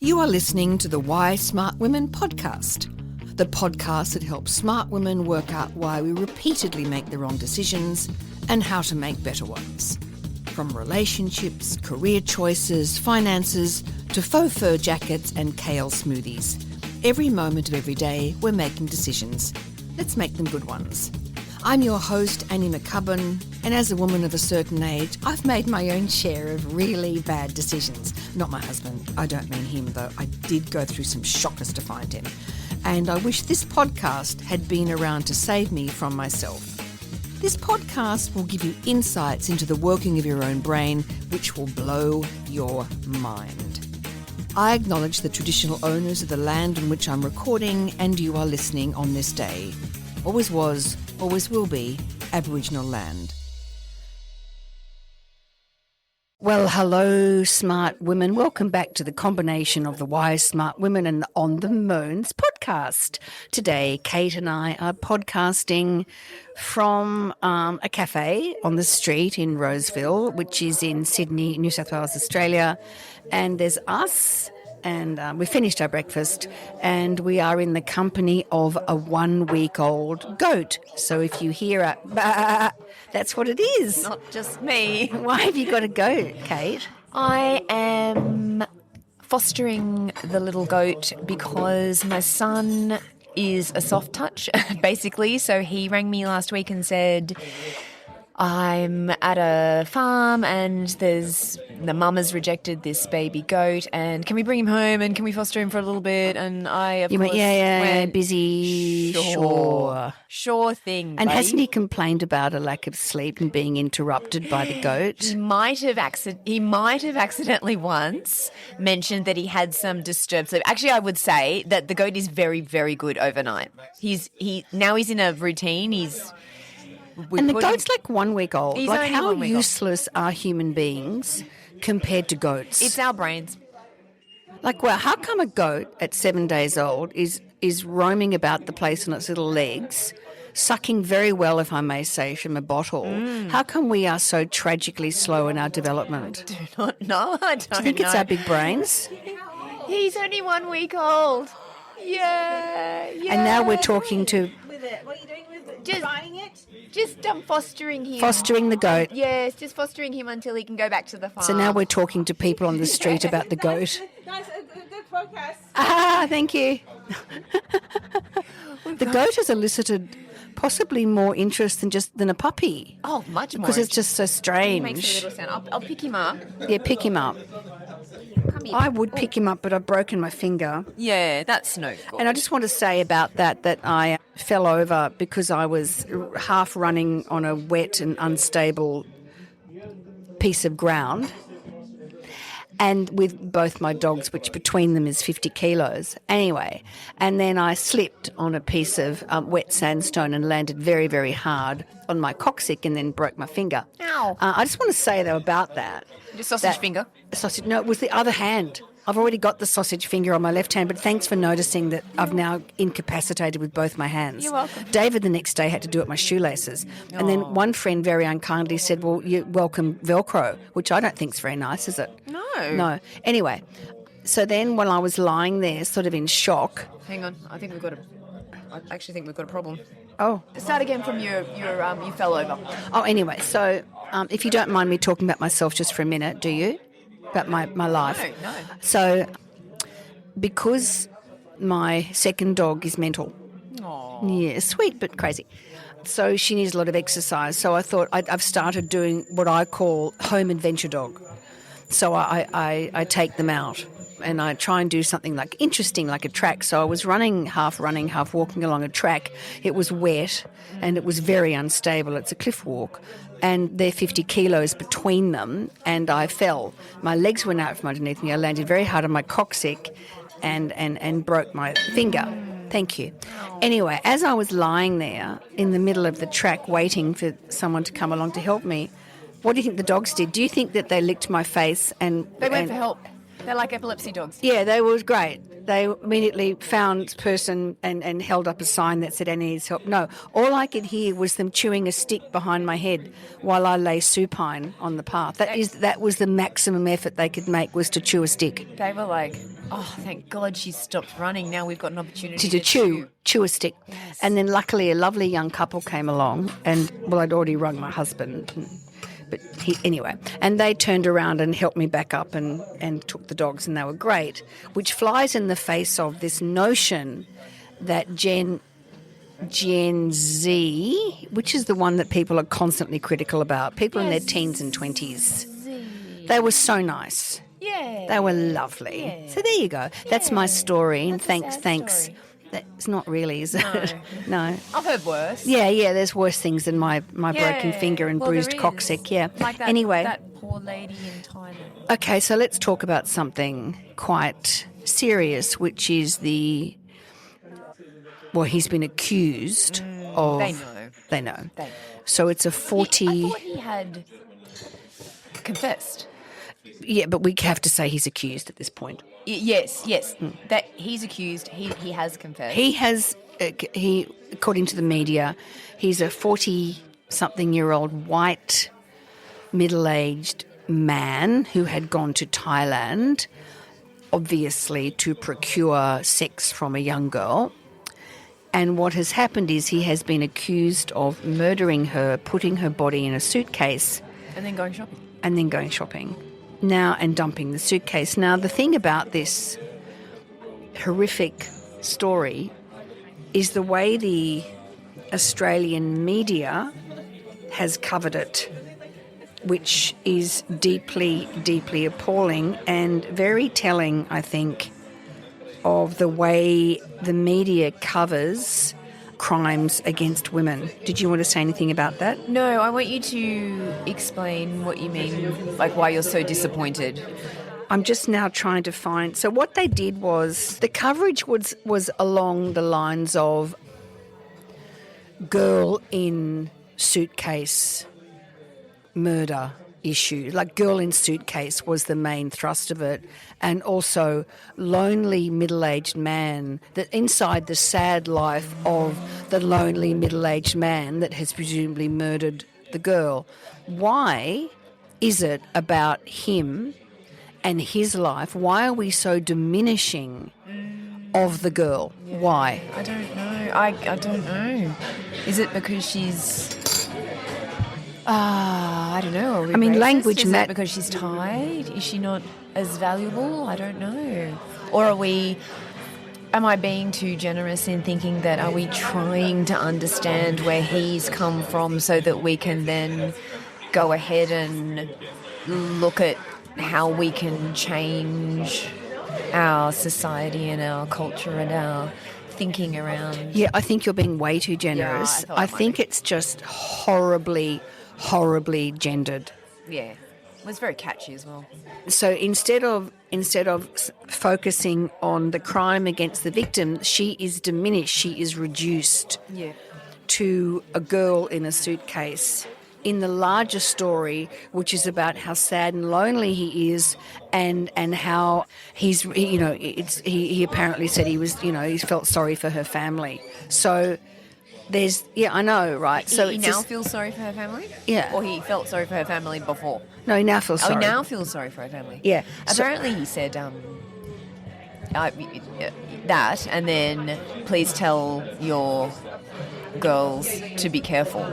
You are listening to the Why Smart Women podcast, the podcast that helps smart women work out why we repeatedly make the wrong decisions and how to make better ones. From relationships, career choices, finances, to faux fur jackets and kale smoothies. Every moment of every day, we're making decisions. Let's make them good ones. I'm your host, Annie McCubbin, and as a woman of a certain age, I've made my own share of really bad decisions. Not my husband. I don't mean him, though. I did go through some shockers to find him. And I wish this podcast had been around to save me from myself. This podcast will give you insights into the working of your own brain, which will blow your mind. I acknowledge the traditional owners of the land on which I'm recording and you are listening on this day. Always was, always will be, Aboriginal land. Well, hello, smart women. Welcome back to the combination of the Wise Smart Women and the On the Moans podcast. Today, Kate and I are podcasting from a cafe on the street in Roseville, which is in Sydney, New South Wales, Australia. And there's us. And we finished our breakfast and we are in the company of a 1-week-old goat. So if you hear a bah, that's what it is. Not just me. Why have you got a goat, Kate? I am fostering the little goat because my son is a soft touch, basically. So he rang me last week and said, I'm at a farm and the mum has rejected this baby goat and can we bring him home and can we foster him for a little bit? And I, of course, went, busy, Sure thing, And babe. hasn't he complained about a lack of sleep and being interrupted by the goat? He might have accidentally once mentioned that he had some disturbed sleep. Actually, I would say that the goat is very, very good overnight. Now he's in a routine. And the goat's like 1 week old. He's Like only how 1 week old. useless are human beings compared to goats? It's our brains. Like, well, how come a goat at 7 days old is roaming about the place on its little legs, sucking very well, if I may say, from a bottle? How come we are so tragically slow in our development? Do not know. I don't Do you think know. it's our big brains? He's only 1 week old. Yeah. And now we're talking to with it? What are you doing with it? Just- Buying it? Just fostering him. fostering the goat. Yes, just fostering him until he can go back to the farm. So now we're talking to people on the street about the goat. Guys, a good podcast. Ah, thank you. The goat has elicited possibly more interest than a puppy. Oh, much more. Because it's just so He makes a strange. little sound. I'll pick him up. Yeah, pick him up. Come here. I would pick him up, but I've broken my finger. Yeah, that's no good. And I just want to say about that I fell over because I was half running on a wet and unstable piece of ground. And with both my dogs, which between them is 50 kilos. Anyway, and then I slipped on a piece of wet sandstone and landed very, very hard on my coccyx and then broke my finger. Ow. I just want to say, though, about that. Your sausage finger? Sausage, no, it was the other hand. I've already got the sausage finger on my left hand, but thanks for noticing that I've now incapacitated with both my hands. You're welcome. David the next day had to do it with my shoelaces. And then one friend very unkindly said, well, you welcome Velcro, which I don't think is very nice, is it? No. No. Anyway, so then when I was lying there sort of in shock. Hang on. I actually think we've got a problem. Oh. Start again from you fell over. Oh, anyway, so if you don't mind me talking about myself just for a minute, do you? About my life. No. So because my second dog is mental. Aww. Yeah, sweet but crazy. So she needs a lot of exercise. So I thought I've started doing what I call home adventure dog. So I take them out and I try and do something like interesting, like a track. So I was running, half walking along a track. It was wet and it was very unstable. It's a cliff walk. And they're 50 kilos between them and I fell. My legs went out from underneath me. I landed very hard on my coccyx and broke my finger. Thank you. Anyway, as I was lying there in the middle of the track waiting for someone to come along to help me, what do you think the dogs did? Do you think that they licked my face and... They went for help. They're like epilepsy dogs. Yeah, they were great. They immediately found person and held up a sign that said, "Annie needs help." No, all I could hear was them chewing a stick behind my head while I lay supine on the path. That was the maximum effort they could make, was to chew a stick. They were like, oh, thank God she stopped running. Now we've got an opportunity To chew a stick. Yes. And then luckily a lovely young couple came along and, well, I'd already rung my husband. But anyway, and they turned around and helped me back up and took the dogs, and they were great, which flies in the face of this notion that Gen Z, which is the one that people are constantly critical about, people in their teens and 20s, they were so nice. Yeah. They were lovely. Yeah. So there you go. That's my story, and That's a sad thanks. story. That's not really, is it? No. I've heard worse. Yeah, there's worse things than my broken finger and bruised there coccyx, is. yeah. Like that, Anyway. that poor lady in Thailand. Okay, so let's talk about something quite serious, which is he's been accused of... They know. So it's a 40... I thought he had confessed. Yeah, but we have to say he's accused at this point. Yes. That he's accused. He has confessed. He according to the media, he's a 40-something-year-old white, middle-aged man who had gone to Thailand, obviously to procure sex from a young girl. And what has happened is he has been accused of murdering her, putting her body in a suitcase. And then going shopping. Now, and dumping the suitcase. Now, the thing about this horrific story is the way the Australian media has covered it, which is deeply, deeply appalling and very telling, I think, of the way the media covers crimes against women. Did you want to say anything about that? No, I want you to explain what you mean, like why you're so disappointed. I'm just now trying to find... So what they did was, the coverage was along the lines of girl in suitcase murder issue. Like girl in suitcase was the main thrust of it. And also lonely middle-aged man, that inside the sad life of the lonely middle-aged man that has presumably murdered the girl. Why is it about him and his life? Why are we so diminishing of the girl? Yeah. Why? I don't know. I don't know. Is it because she's... I don't know. I mean, language... Is it because she's Thai? Is she not as valuable? I don't know. Or am I being too generous in thinking that are we trying to understand where he's come from so that we can then go ahead and look at how we can change our society and our culture and our thinking around... Yeah, I think you're being way too generous. Yeah, I think it's just horribly gendered. Yeah. It was very catchy as well. So instead of focusing on the crime against the victim, she is diminished, she is reduced to a girl in a suitcase. In the larger story, which is about how sad and lonely he is, and how he apparently said he felt sorry for her family. So there's, I know, right? So he now feels sorry for her family? Yeah. Or he felt sorry for her family before? No, he now feels sorry. Oh, he now feels sorry for her family? Yeah. Apparently he said that, and then please tell your girls to be careful.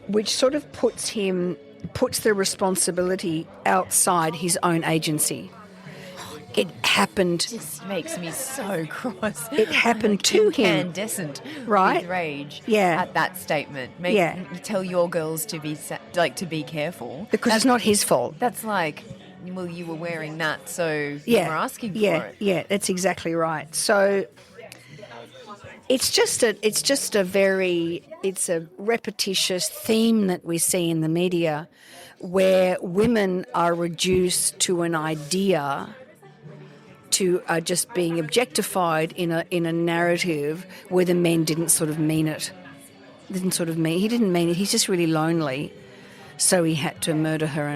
Which sort of puts the responsibility outside his own agency. It happened... Just makes me so cross. It happened to him. Incandescent, right? With rage. Yeah. At that statement. Tell your girls to be careful. Because it's not his fault. That's like, well, you were wearing that, so you were asking for it. Yeah, that's exactly right. So it's a repetitious theme that we see in the media, where women are reduced to an idea, to just being objectified in a narrative where the men didn't sort of mean it. He didn't mean it. He's just really lonely, so he had to murder her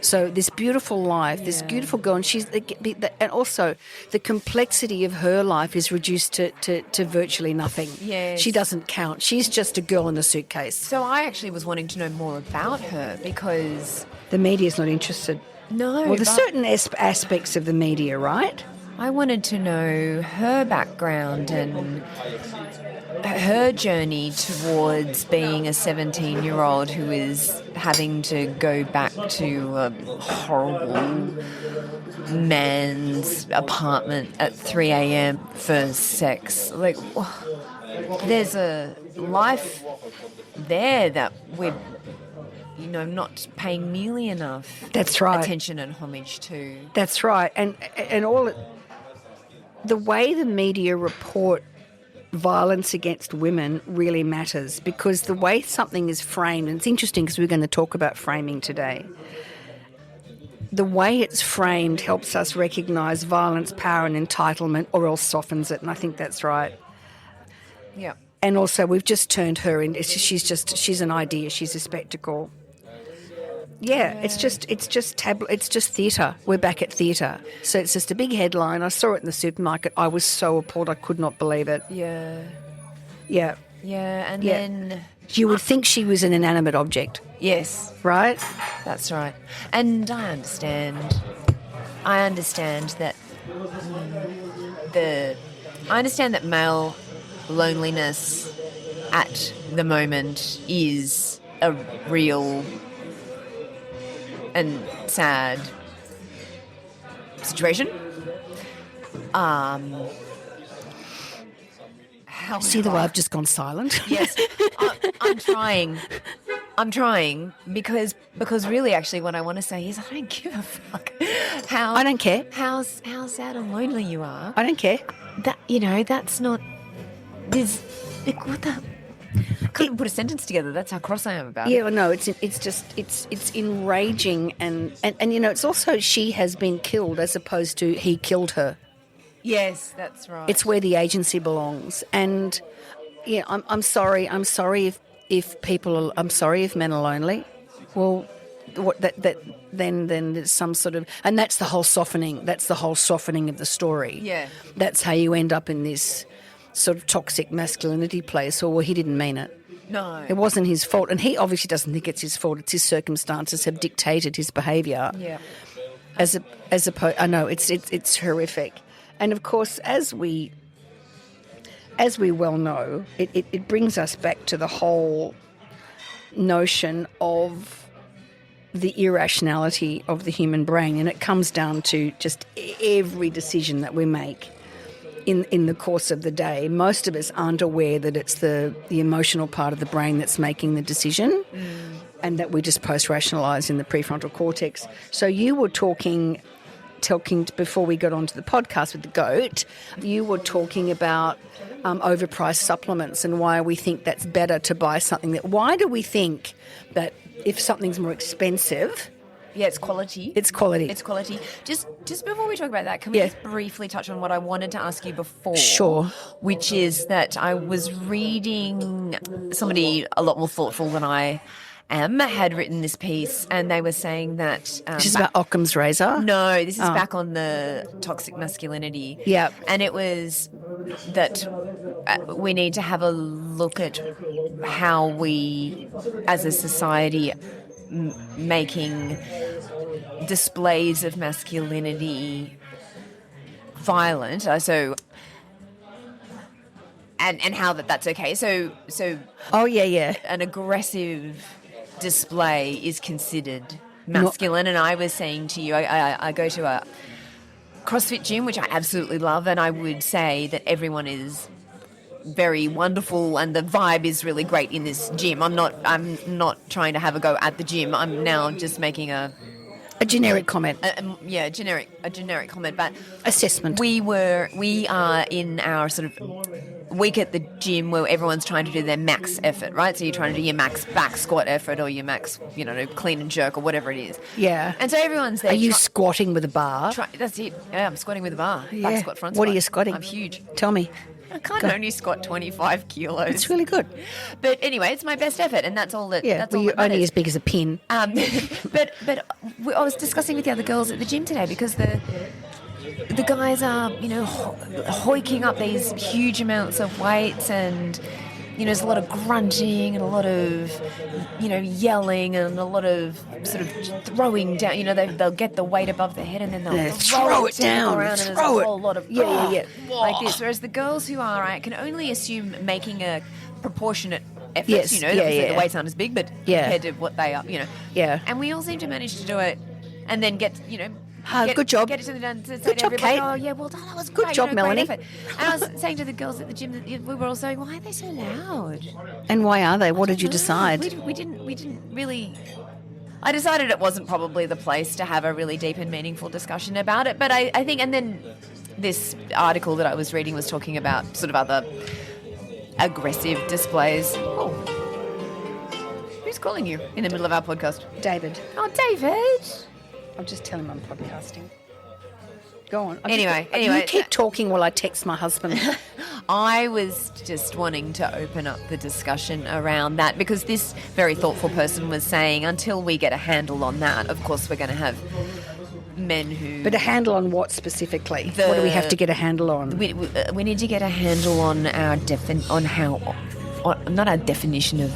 So this beautiful life, this beautiful girl, and also the complexity of her life is reduced to virtually nothing. Yes. She doesn't count. She's just a girl in a suitcase. So I actually was wanting to know more about her because... The media's not interested. No. Well, there's certain aspects of the media, right? I wanted to know her background and her journey towards being a 17-year-old who is having to go back to a horrible man's apartment at 3 a.m. for sex. Like, there's a life there that we're, not paying nearly enough attention and homage to. That's right. And the way the media report violence against women really matters, because the way something is framed, and it's interesting because we're going to talk about framing today, the way it's framed helps us recognise violence, power and entitlement, or else softens it, and I think that's right. Yeah. And also we've just turned her into, she's an idea, she's a spectacle. Yeah, it's just theatre. We're back at theatre. So it's just a big headline. I saw it in the supermarket. I was so appalled. I could not believe it. Yeah. Yeah. Yeah, and then... You would think she was an inanimate object. Yes. Right? That's right. And I understand that male loneliness at the moment is a real and sad situation. See the way I've just gone silent? Yes, I'm trying because really, actually, what I want to say is I don't give a fuck. I don't care. How sad and lonely you are. I don't care. That's not. There's like, what the. I couldn't put a sentence together. That's how cross I am about it. Yeah, well, no, it's enraging, and it's also she has been killed as opposed to he killed her. Yes, that's right. It's where the agency belongs, and yeah, I'm sorry if people are, I'm sorry if men are lonely. Well, then there's some sort of, and that's the whole softening. That's the whole softening of the story. Yeah, that's how you end up in this sort of toxic masculinity place, or well, he didn't mean it. No. It wasn't his fault, and he obviously doesn't think it's his fault. It's his circumstances have dictated his behaviour. Yeah. As opposed, I know it's horrific, and of course, as we well know, it brings us back to the whole notion of the irrationality of the human brain, and it comes down to just every decision that we make in the course of the day. Most of us aren't aware that it's the emotional part of the brain that's making the decision, and that we just post-rationalise in the prefrontal cortex. So you were talking before we got onto the podcast with the goat, you were talking about overpriced supplements and why we think that's better to buy something why do we think that if something's more expensive... Yeah, it's quality. It's quality. It's quality. Just before we talk about that, can we just briefly touch on what I wanted to ask you before? Sure. Which is that I was reading, somebody a lot more thoughtful than I am had written this piece, and they were saying that... this is about Occam's razor? No, this is back on the toxic masculinity. Yeah. And it was that we need to have a look at how we, as a society... making displays of masculinity violent, and how that's okay. So an aggressive display is considered masculine. And I was saying to you, I go to a CrossFit gym, which I absolutely love, and I would say that everyone is very wonderful and the vibe is really great in this gym. I'm not trying to have a go at the gym. I'm now just making a generic comment. A generic comment, but assessment. We are in our sort of week at the gym where everyone's trying to do their max effort, right? So you're trying to do your max back squat effort or your max, clean and jerk or whatever it is. Yeah. And so everyone's there. Are you squatting with a bar? That's it. Yeah, I'm squatting with a bar. Yeah. Back squat, front squat. What are you squatting? I'm huge. Tell me. I can't only squat 25 kilos. It's really good. But anyway, it's my best effort, and that's all that. Yeah, that's well, all you're that only matters. as big as a pin. But I was discussing with the other girls at the gym today because the guys are, hoiking up these huge amounts of weights, and there's a lot of grunting and a lot of yelling and a lot of sort of throwing down. They'll get the weight above their head and then they'll throw it down, around, and throw there's it. a whole lot of Yeah. like this. Whereas the girls who are, I can only assume making a proportionate effort. Yes, Obviously the weights aren't as big, but Yeah. compared to what they are, Yeah. And we all seem to manage to do it, and then get good job. Get it to the done to say Good to job, everybody, Kate. oh yeah, well done, that was Good great, job, great Melanie. effort. And I was saying to the girls at the gym that we were all saying, why are they so loud? And why are they? What did you decide? We didn't really. I decided it wasn't probably the place to have a really deep and meaningful discussion about it. But I think, and then this article that I was reading was talking about sort of other aggressive displays. Oh, who's calling you in the middle of our podcast? David. Oh, David. I'll just tell him I'm podcasting. Go on. Anyway. You keep talking while I text my husband. I was just wanting to open up the discussion around that because this very thoughtful person was saying until we get a handle on that, of course we're going to have men who... But a handle on what specifically? What do we have to get a handle on? We need to get a handle on our not our definition of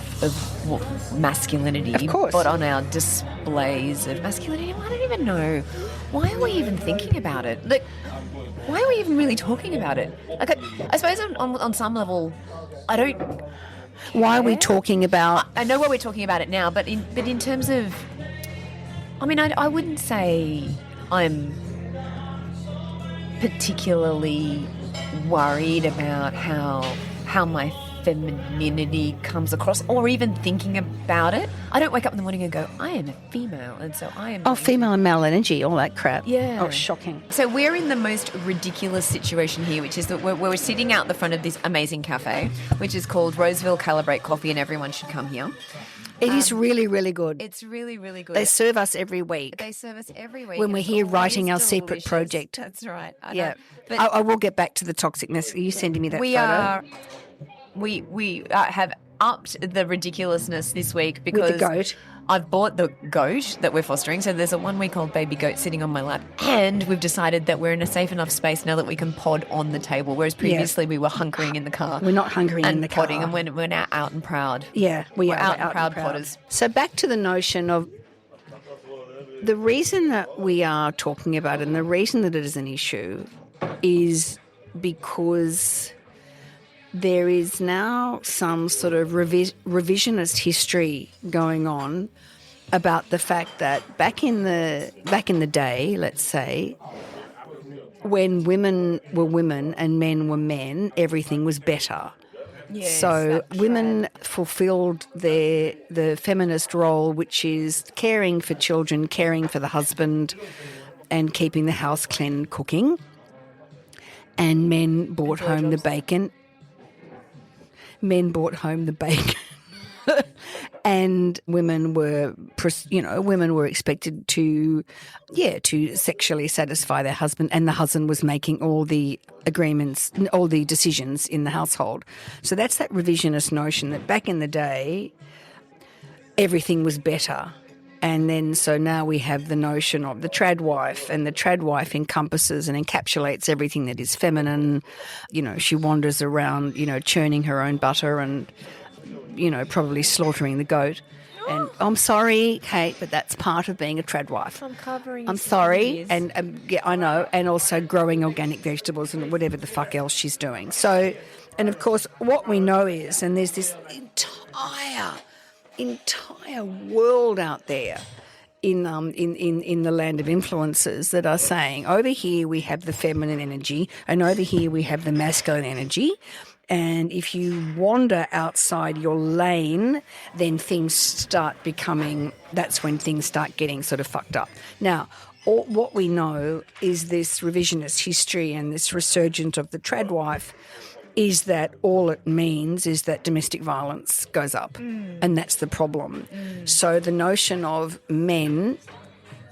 what masculinity, Of course. but on our displays of masculinity. I don't even know. Why are we even thinking about it? Like, why are we even really talking about it? Like, I suppose on some level, I don't. Why are we talking about... I know why we're talking about it now, but in terms of, I mean, I wouldn't say I'm particularly worried about how my femininity comes across, or even thinking about it. I don't wake up in the morning and go, I am a female, and so I am... Oh, female and male energy, all that crap. Yeah. Oh, shocking. So we're in the most ridiculous situation here, which is that we're sitting out the front of this amazing cafe, which is called Roseville Calibrate Coffee, and everyone should come here. It is really, really good. It's really, really good. They serve us every week. They serve us every week. When we're It's here always writing our secret delicious. project. That's right. I Yeah. know. But I will get back to the toxicness. Are you sending me that photo? We have upped the ridiculousness this week because With the goat. I've bought the goat that we're fostering. So there's a 1-week-old baby goat sitting on my lap, and we've decided that we're in a safe enough space now that we can pod on the table. Whereas previously we were hunkering in the car. We're not hungering and in the car. podding, and we're now out and proud. Yeah, we We're are out and proud podders. So back to the notion of the reason that we are talking about it and the reason that it is an issue is because there is now some sort of revisionist history going on about the fact that back in the day, let's say, when women were women and men were men, everything was better. Yes, So that's women fulfilled the feminist role, which is caring for children, caring for the husband, and keeping the house clean, cooking. And men brought home the bacon. Men brought home the bacon. And women were expected to sexually satisfy their husband, and the husband was making all the agreements, all the decisions in the household. So that's that revisionist notion that back in the day, everything was better. And then so now we have the notion of the trad wife, and the trad wife encompasses and encapsulates everything that is feminine. She wanders around, churning her own butter and, probably slaughtering the goat. And I'm sorry, Kate, but that's part of being a trad wife. I'm sorry, and I know, and also growing organic vegetables and whatever the fuck else she's doing. So, and of course, what we know is, and there's this entire world out there in the land of influencers that are saying, over here we have the feminine energy, and over here we have the masculine energy. And if you wander outside your lane, then that's when things start getting sort of fucked up. Now, what we know is this revisionist history and this resurgence of the trad wife is that all it means is that domestic violence goes up. And that's the problem. So the notion of men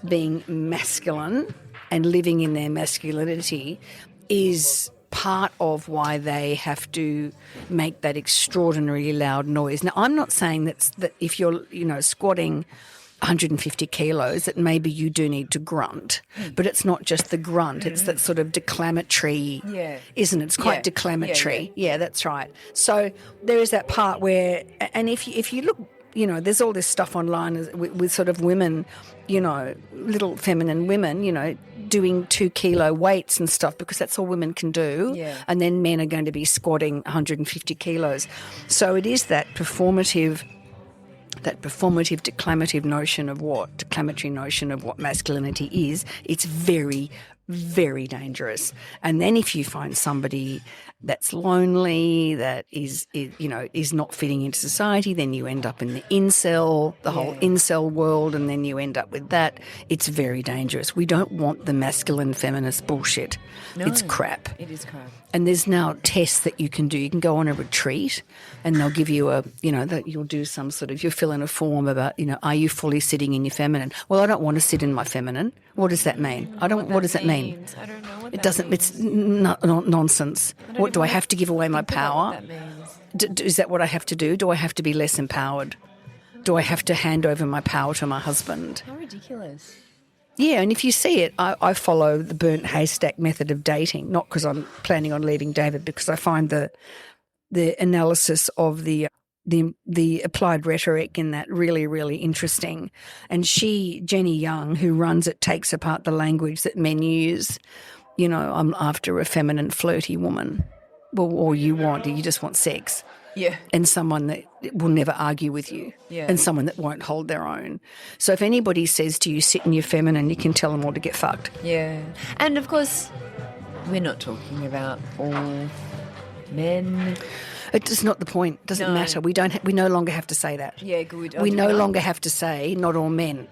being masculine and living in their masculinity is part of why they have to make that extraordinarily loud noise. Now, I'm not saying that if you're, squatting 150 kilos, that maybe you do need to grunt, but it's not just the grunt, it's that sort of declamatory, isn't it? It's quite declamatory. Yeah, that's right. So there is that part where, and if you look, there's all this stuff online with sort of women, little feminine women, doing 2 kilo weights and stuff because that's all women can do. Yeah. And then men are going to be squatting 150 kilos. So it is that declamatory notion of what masculinity is. It's very, very dangerous. And then if you find somebody that's lonely, that is not fitting into society, then you end up in the incel, the whole incel world, and then you end up with that. It's very dangerous. We don't want the masculine feminist bullshit. No, it's crap. It is crap. And there's now tests that you can do. You can go on a retreat and they'll give you that you'll do some sort of, you'll fill in a form about, are you fully sitting in your feminine? Well, I don't want to sit in my feminine. What does that mean? What does that mean? I don't know what It that doesn't, means. it's nonsense. What, do I have to give away my Think about power? what that means. Is that what I have to do? Do I have to be less empowered? Do I have to hand over my power to my husband? How ridiculous. Yeah, and if you see it, I follow the burnt haystack method of dating, not because I'm planning on leaving David, because I find the analysis of the applied rhetoric in that really, really interesting. And Jenny Young, who runs it, takes apart the language that men use. I'm after a feminine, flirty woman. Well, all you just want sex. Yeah. And someone that will never argue with you. Yeah. And someone that won't hold their own. So if anybody says to you, sit in your feminine, you can tell them all to get fucked. Yeah. And of course, we're not talking about all men. It's not the point. It doesn't matter. We no longer have to say that. Yeah, good. We no longer have to say not all men,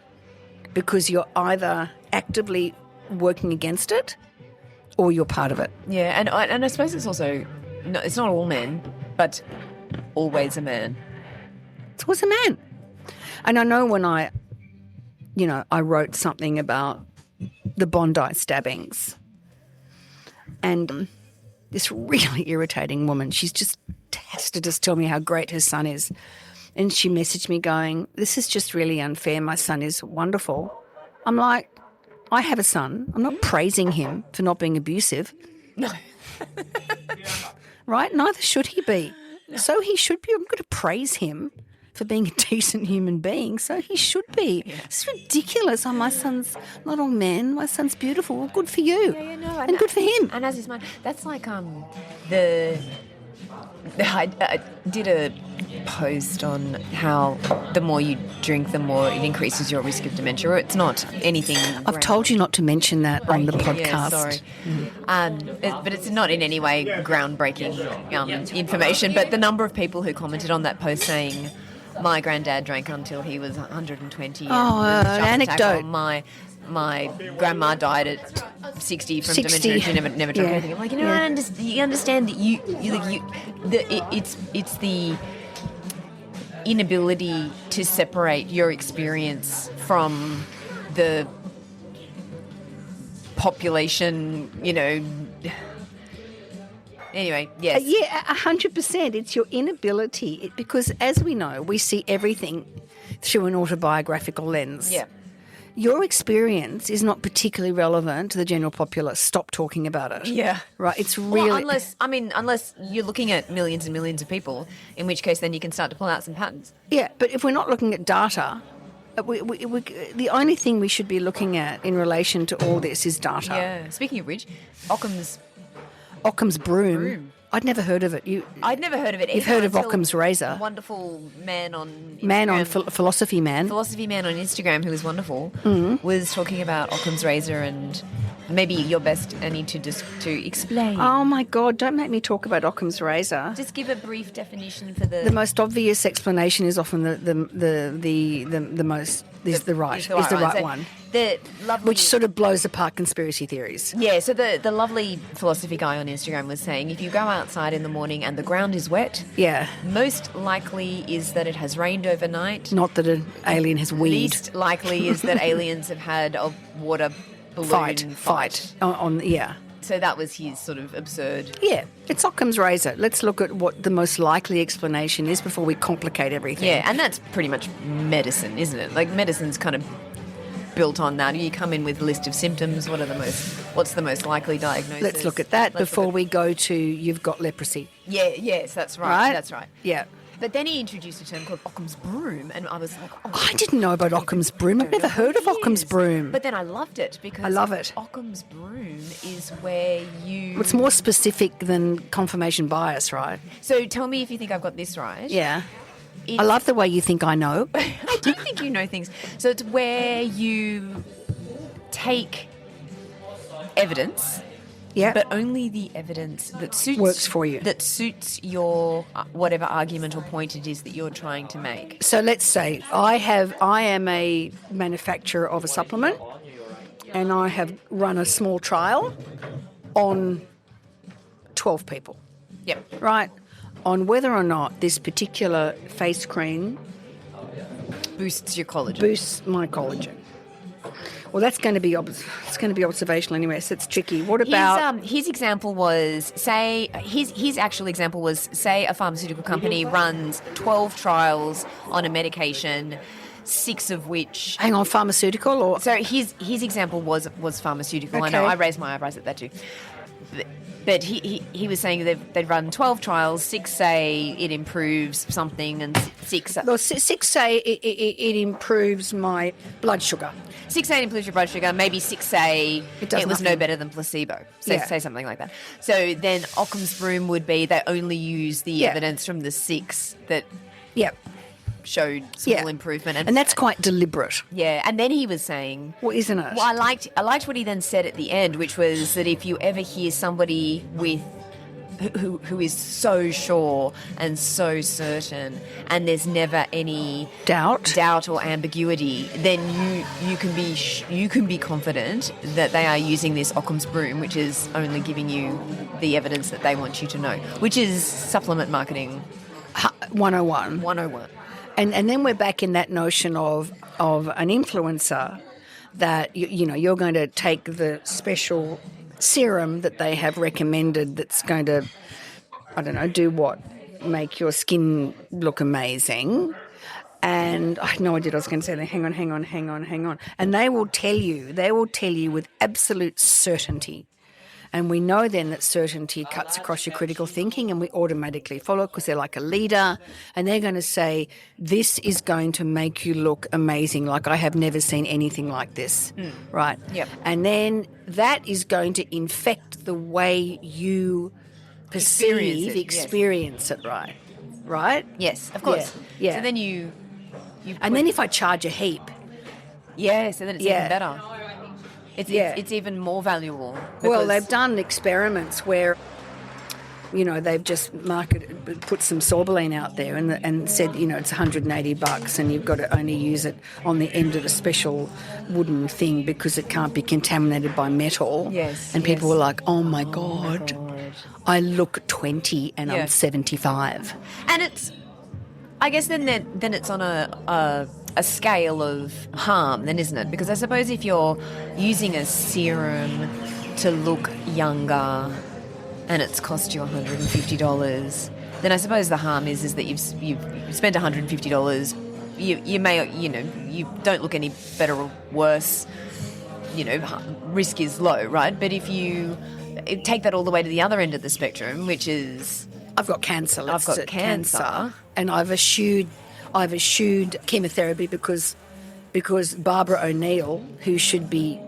because you're either actively working against it or you're part of it. Yeah, and I suppose it's also, no, it's not all men, but always a man. It's always a man. And I know when I wrote something about the Bondi stabbings, and this really irritating woman, she has to just tell me how great her son is. And she messaged me going, this is just really unfair. My son is wonderful. I'm like, I have a son. I'm not praising him for not being abusive. No. Right? Neither should he be. So he should be. I'm going to praise him for being a decent human being. So he should be. Yeah. It's ridiculous. Oh, my son's not all men. My son's beautiful. Well, good for you. Yeah, no, and good for him. And as is mine. That's like I did a post on how the more you drink, the more it increases your risk of dementia. It's not anything. I've told you not to mention that on the podcast. Yeah, sorry. But it's not in any way groundbreaking information. But the number of people who commented on that post saying, my granddad drank until he was 120. An anecdote. My grandma died at 60 from dementia. She never drank anything. I'm like, you understand that it's the inability to separate your experience from the population. Anyway, yes. 100%. It's your inability, because as we know, we see everything through an autobiographical lens. Yeah. Your experience is not particularly relevant to the general populace. Stop talking about it. Yeah. Right, it's really... Well, unless you're looking at millions and millions of people, in which case then you can start to pull out some patterns. Yeah, but if we're not looking at data, the only thing we should be looking at in relation to all this is data. Yeah. Speaking of which, Occam's broom. I'd never heard of it. I'd never heard of it either. You've heard of Occam's razor. Wonderful man on Instagram. Philosophy man. Philosophy man on Instagram, who was wonderful, was talking about Occam's razor, and maybe you're best, Annie, to explain. Oh my God! Don't make me talk about Occam's razor. Just give a brief definition for the. The most obvious explanation is often the most is the right one. The lovely, which sort of blows apart conspiracy theories. Yeah, so the lovely philosophy guy on Instagram was saying, if you go outside in the morning and the ground is wet, most likely is that it has rained overnight. Not that an alien has weed. Least likely is that aliens have had a water balloon fight. On. So that was his sort of absurd. Yeah, it's Occam's razor. Let's look at what the most likely explanation is before we complicate everything. Yeah, and that's pretty much medicine, isn't it? Like medicine's kind of built on that. You come in with a list of symptoms. What's the most likely diagnosis? Let's look at that before we go to you've got leprosy. Yeah, yes, that's right. Right? That's right. Yeah. But then he introduced a term called Occam's broom, and I was like, oh, I didn't know about Occam's broom. I've never heard of Occam's broom. But then I loved it because I love it. Occam's broom is where you... It's more specific than confirmation bias, right? So tell me if you think I've got this right. Yeah. I love the way you think I know. I do think you know things. So it's where you take evidence... Yeah. But only the evidence that suits... Works for you. That suits your whatever argument or point it is that you're trying to make. So let's say I am a manufacturer of a supplement and I have run a small trial on 12 people. Yep. Right? On whether or not this particular face cream Boosts your collagen. boosts my collagen. Well, that's going to be observational anyway, so it's tricky. What about his example was his actual example was a pharmaceutical company runs 12 trials on a medication, 6 of which... hang on, pharmaceutical or So his example was pharmaceutical. Okay. I know, I raised my eyebrows at that too. But he was saying they'd run 12 trials, 6 say it improves something, and 6 say it improves my blood sugar. 6 say it improves your blood sugar, maybe 6 say It does was nothing. no better than placebo. So Yeah. say something like that. So then Occam's broom would be they only use the Yeah. evidence from the 6 that Yeah. showed small Yeah. improvement. And that's quite deliberate. yeah. And then he was saying... Well, isn't it? Well, I liked what he then said at the end, which was that if you ever hear somebody who is so sure and so certain, and there's never any doubt or ambiguity, then you can be confident that they are using this Occam's broom, which is only giving you the evidence that they want you to know, which is supplement marketing 101. 101. And then we're back in that notion of an influencer that you're going to take the special serum that they have recommended that's going to, I don't know, do what? Make your skin look amazing. And I had no idea what I was going to say then. Hang on. And they will tell you with absolute certainty. And we know then that certainty cuts across your critical thinking, and we automatically follow because they're like a leader, and they're going to say, this is going to make you look amazing, like I have never seen anything like this, right? Yep. And then that is going to infect the way you experience it, right? Right? Yes, of course. Yeah. So then you And then if I charge a heap, yeah, so then it's Yeah. even better. It's even more valuable. well, because- they've done experiments where, they've just put some sorbeline out there and said, it's $180 and you've got to only use it on the end of a special wooden thing because it can't be contaminated by metal. Yes, And people yes. were like, oh my God, I look 20 and Yeah. I'm 75. And it's, I guess then it's on a scale of harm, then, isn't it? Because I suppose if you're using a serum to look younger and it's cost you $150, then I suppose the harm is that you've spent $150. You may you don't look any better or worse. Risk is low, right? But if you take that all the way to the other end of the spectrum, which is I've got cancer. I've got cancer. And I've eschewed chemotherapy because Barbara O'Neill, who should be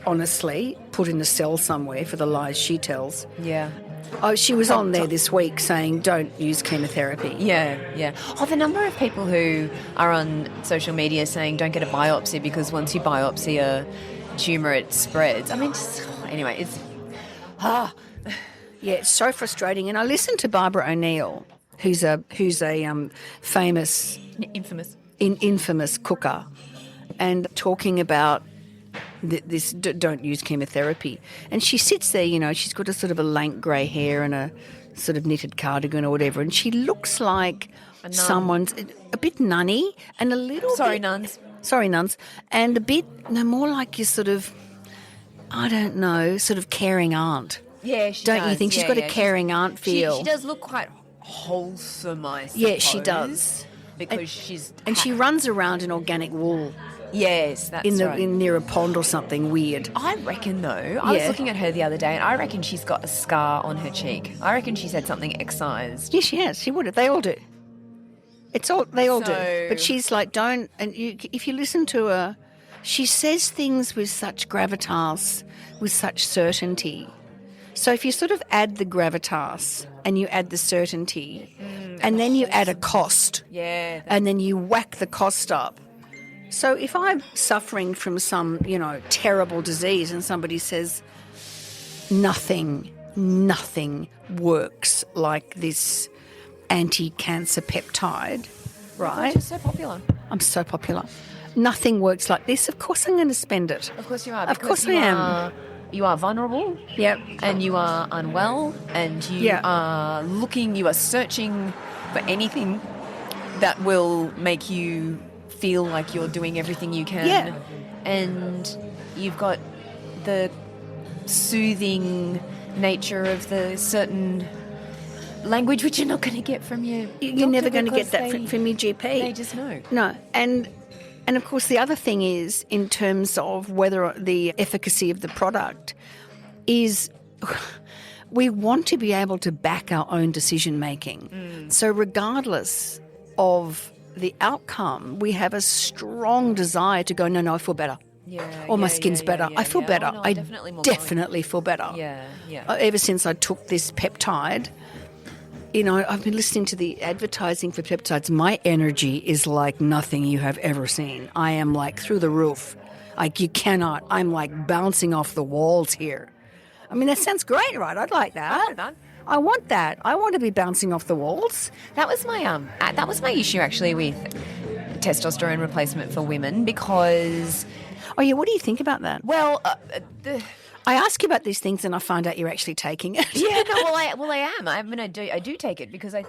honestly put in a cell somewhere for the lies she tells. yeah. Oh, she was on there this week saying don't use chemotherapy. Yeah. Oh, the number of people who are on social media saying don't get a biopsy because once you biopsy a tumour, it spreads. I mean, anyway, it's... Yeah, it's so frustrating. And I listened to Barbara O'Neill, who's a famous, infamous cooker, and talking about this don't use chemotherapy. And she sits there, she's got a sort of a lank grey hair and a sort of knitted cardigan or whatever, and she looks like someone's a bit nunny and a little Sorry, bit, nuns. And a bit more like your sort of, I don't know, sort of caring aunt. Yeah, she Don't does. you think? She's got a caring aunt feel. She does look quite wholesome, I suppose. Yeah, she does. Because she's... And she runs around in organic wool Yes, that's right. near a pond or something weird. I reckon, though, I was looking at her the other day, and I reckon she's got a scar on her cheek. I reckon she's had something excised. Yeah, she has. She would have. They all do. They all do. So- But she's like, don't. And if you listen to her, she says things with such gravitas, with such certainty. So if you sort of add the gravitas and you add the certainty, and then you add a cost, Yeah. and then you whack the cost up. So if I'm suffering from some, terrible disease and somebody says nothing works like this anti-cancer peptide, right? She's so popular. I'm so popular. Nothing works like this. Of course I'm going to spend it. Of course you are. Of course because I am. You are vulnerable. Yep. And you are unwell. And you are searching for anything that will make you feel like you're doing everything you can. Yeah. And you've got the soothing nature of the certain language which you're not going to get from your You're never doctor going to get because that from your GP. They just know. No. And of course, the other thing is, in terms of whether the efficacy of the product is, we want to be able to back our own decision making. So regardless of the outcome, we have a strong desire to go, no, I feel better. Or my skin's better. I feel better. Oh, no, I definitely feel better. Yeah. Ever since I took this peptide, I've been listening to the advertising for peptides. My energy is like nothing you have ever seen. I am like through the roof. Like you cannot. I'm like bouncing off the walls here. I mean, that sounds great, right? I'd like that. I want that. I want to be bouncing off the walls. That was my issue actually with testosterone replacement for women because. Oh yeah, what do you think about that? Well, I ask you about these things and I find out you're actually taking it. Yeah, no, I am. I mean, I do take it because I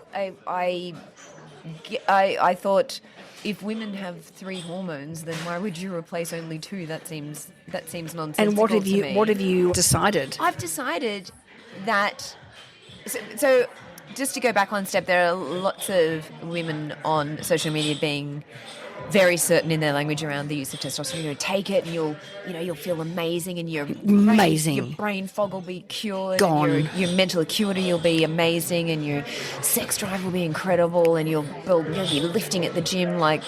thought if women have 3 hormones, then why would you replace only 2? That seems nonsensical. And what have to me. you decided? I've decided that. So just to go back one step, there are lots of women on social media being very certain in their language around the use of testosterone. Take it, and you'll feel amazing, and your brain fog will be cured, gone. And your mental acuity will be amazing, and your sex drive will be incredible, and you'll be lifting at the gym like,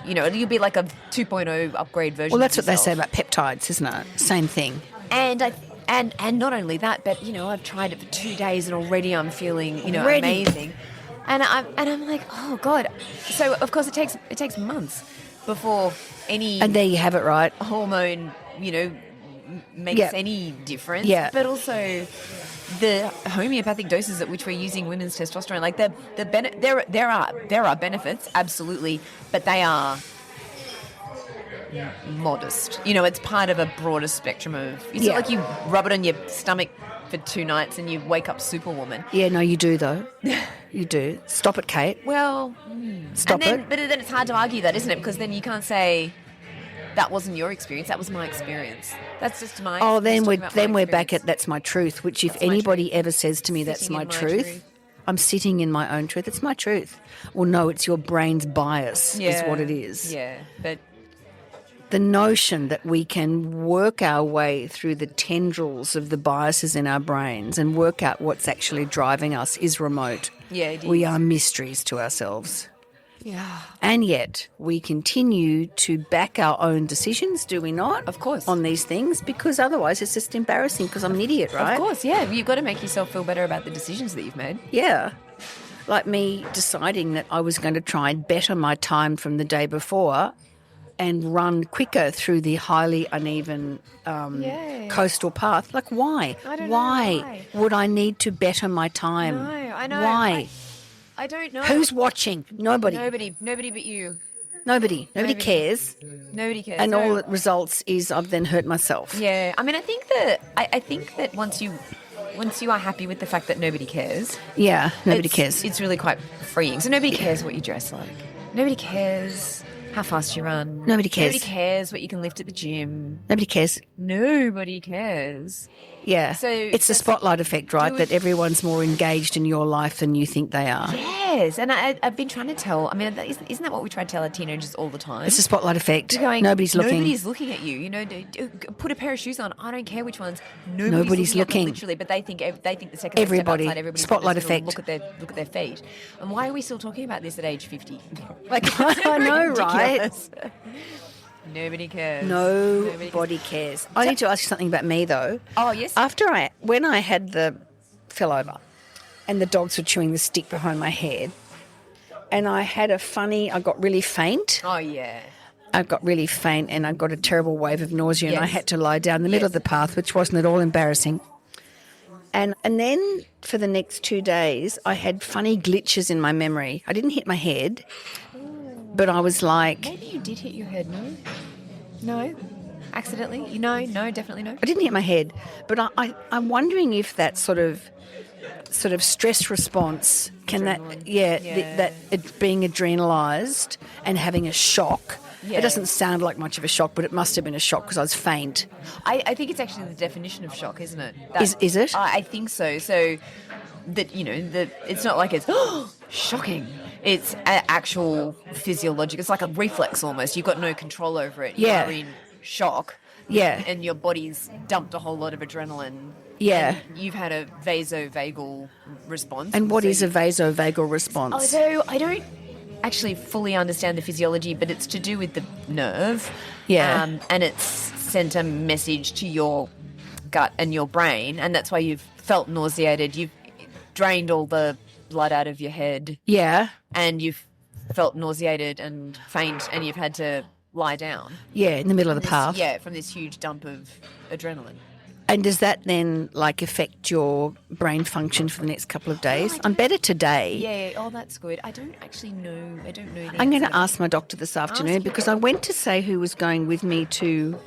you'll be like a 2.0 upgrade version. Well, that's of what they yourself. say about peptides, isn't it? Same thing. And not only that, but I've tried it for 2 days and already I'm feeling Ready. amazing, and I'm like, oh God. So of course it takes months before any And there you have it, right? hormone makes Yeah. any difference. Yeah. But also the homeopathic doses at which we're using women's testosterone, like there are benefits, absolutely, but they are modest. It's part of a broader spectrum of. It's not like you rub it on your stomach for 2 nights and you wake up superwoman. Yeah, no, you do though. You do. Stop it, Kate. Well, Stop it. But then it's hard to argue that, isn't it? Because then you can't say that wasn't your experience. That was my experience. That's just my. Oh, then we're back experience. at that's my truth. Which, if That's my anybody truth. ever says to me that's Sitting my in my truth, truth. I'm sitting in my own truth. It's my truth. Well, no, it's your brain's bias is what it is. Yeah, but. The notion that we can work our way through the tendrils of the biases in our brains and work out what's actually driving us is remote. Yeah, it We is. are mysteries to ourselves. Yeah. And yet we continue to back our own decisions, do we not? Of course. On these things, because otherwise it's just embarrassing because I'm an idiot, right? Of course, yeah. You've got to make yourself feel better about the decisions that you've made. Yeah. Like me deciding that I was going to try and better my time from the day before and run quicker through the highly uneven coastal path. Like, why? I don't know why why. would I need to better my time? No, I know. Why? I don't know. Who's watching? Nobody. Nobody but you. Nobody cares. Nobody cares. And No. all it results is I've then hurt myself. Yeah, I mean, I think that once you are happy with the fact that nobody cares, Yeah, nobody it's- cares. It's really quite freeing. So nobody cares what you dress like. Nobody cares how fast you run. Nobody cares. Nobody cares what you can lift at the gym. Nobody cares. Nobody cares. Yeah. So it's the that's- spotlight effect, right? That everyone's more engaged in your life than you think they are. Yes, and I've been trying to tell. I mean, isn't that what we try to tell our teenagers all the time? It's the spotlight effect. You're going, Nobody's looking. Nobody's looking at you. You know, put a pair of shoes on. I don't care which ones. Nobody's looking. At looking. them, literally, but they think the second Everybody. they step outside, everybody's Spotlight just gonna effect. Look at their feet. And why are we still talking about this at age 50? Like, I know, right? ridiculous. Nobody cares. Nobody cares. I need to ask you something about me, though. Oh, yes. When I had the fell over and the dogs were chewing the stick behind my head, and I got really faint. Oh, yeah. I got really faint and I got a terrible wave of nausea and I Yes. had to lie down in the middle of the path, which wasn't at all embarrassing. And then for the next 2 days, I had funny glitches in my memory. I didn't hit my head, but I was like... Maybe you did hit your head, no? No? Accidentally? No, definitely no. I didn't hit my head, but I'm wondering if that sort of stress response that it being adrenalised and having a shock. Yeah. It doesn't sound like much of a shock, but it must have been a shock because I was faint. I think it's actually the definition of shock, isn't it? Is it? I think so. So that it's not like it's shocking. It's actual physiological. It's like a reflex almost. You've got no control over it. Yeah. You're in shock. Yeah. And your body's dumped a whole lot of adrenaline. Yeah. And you've had a vasovagal response. And what So is a vasovagal response? So I don't actually fully understand the physiology, but it's to do with the nerve. Yeah. And it's sent a message to your gut and your brain, and that's why you've felt nauseated. You've drained all the blood out of your head. Yeah. And you've felt nauseated and faint, and you've had to lie down. Yeah, in the middle of the path. Yeah, from this huge dump of adrenaline. And does that then affect your brain function for the next couple of days? I'm better today. Yeah. Oh, that's good. I don't actually know. I don't know. I'm going to ask my doctor this afternoon because I went to say who was going with me to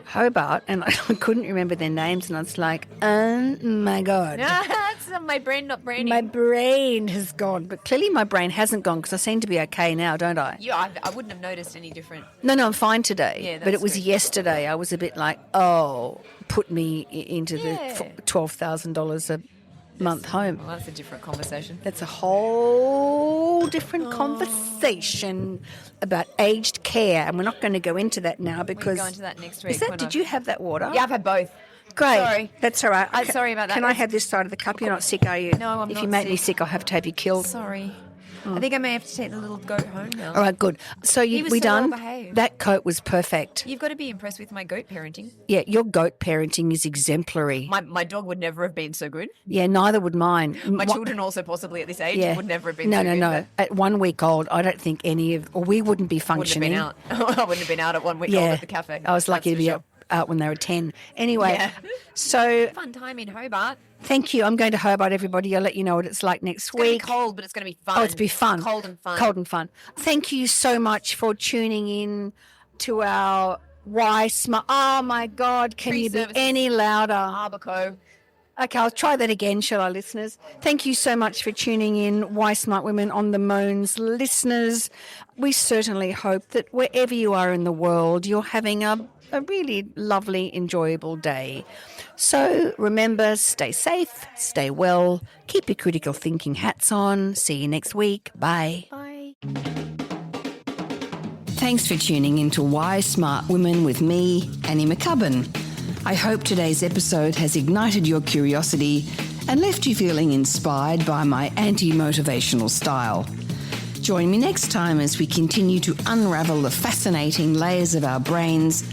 Hobart and I couldn't remember their names and I was like, oh my God. That's my brain not branding. My brain has gone. But clearly my brain hasn't gone because I seem to be okay now, don't I? Yeah, I wouldn't have noticed any different. No, I'm fine today. Yeah, but it was good. yesterday. I was a bit like, put me into the $12,000 a month home. Well, that's a different conversation. That's a whole different conversation about aged care, and we're not going to go into that now because We can go into that next week. Did you have that water? Yeah, I've had both. Great. Sorry. That's all right. I'm sorry about that. Can I have this side of the cup? You're not sick, are you? No, I'm If not you make me sick. sick, I'll have to have you killed. Sorry. I think I may have to take the little goat home now. All right, good. So He was we so done? well-behaved. That coat was perfect. You've got to be impressed with my goat parenting. Yeah, your goat parenting is exemplary. My dog would never have been so good. Yeah, neither would mine. My children also possibly at this age would never have been No, so good. no. At 1 week old, I don't think we wouldn't be Wouldn't have functioning. been out. I wouldn't have been out at 1 week old at the cafe. I was lucky to That's be for out when they were 10. Anyway, Yeah. so sure. Fun time in Hobart. thank you. I'm going to Hobart, everybody. I'll let you know what it's like next It's going to be week. cold, but it's going to be fun. Oh, it's be fun. Cold and fun. Cold and fun. Thank you so much for tuning in to our Why Smart. Oh, my God. Can you be Pre-services. any louder? Arbico. Okay, I'll try that again, shall I, listeners? Thank you so much for tuning in, Why Smart Women on the Moans listeners. We certainly hope that wherever you are in the world, you're having a really lovely, enjoyable day. So remember, stay safe, stay well, keep your critical thinking hats on. See you next week. Bye. Bye. Thanks for tuning in to Why Smart Women with me, Annie McCubbin. I hope today's episode has ignited your curiosity and left you feeling inspired by my anti-motivational style. Join me next time as we continue to unravel the fascinating layers of our brains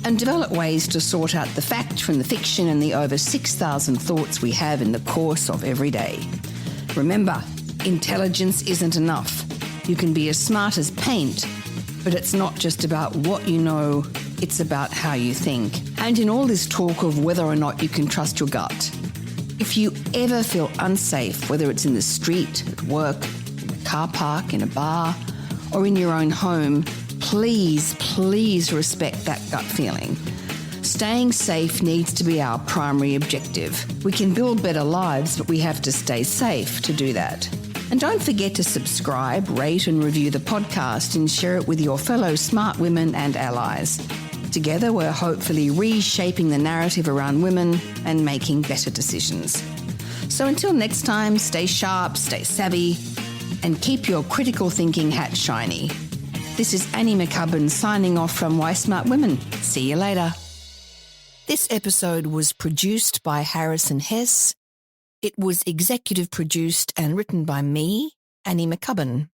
and develop ways to sort out the fact from the fiction and the over 6,000 thoughts we have in the course of every day. Remember, intelligence isn't enough. You can be as smart as paint, but it's not just about what you know, it's about how you think. And in all this talk of whether or not you can trust your gut, if you ever feel unsafe, whether it's in the street, at work, in a car park, in a bar, or in your own home, please respect that gut feeling. Staying safe needs to be our primary objective. We can build better lives, but we have to stay safe to do that. And don't forget to subscribe, rate and review the podcast and share it with your fellow smart women and allies. Together, we're hopefully reshaping the narrative around women and making better decisions. So until next time, stay sharp, stay savvy, and keep your critical thinking hat shiny. This is Annie McCubbin signing off from Why Smart Women. See you later. This episode was produced by Harrison Hess. It was executive produced and written by me, Annie McCubbin.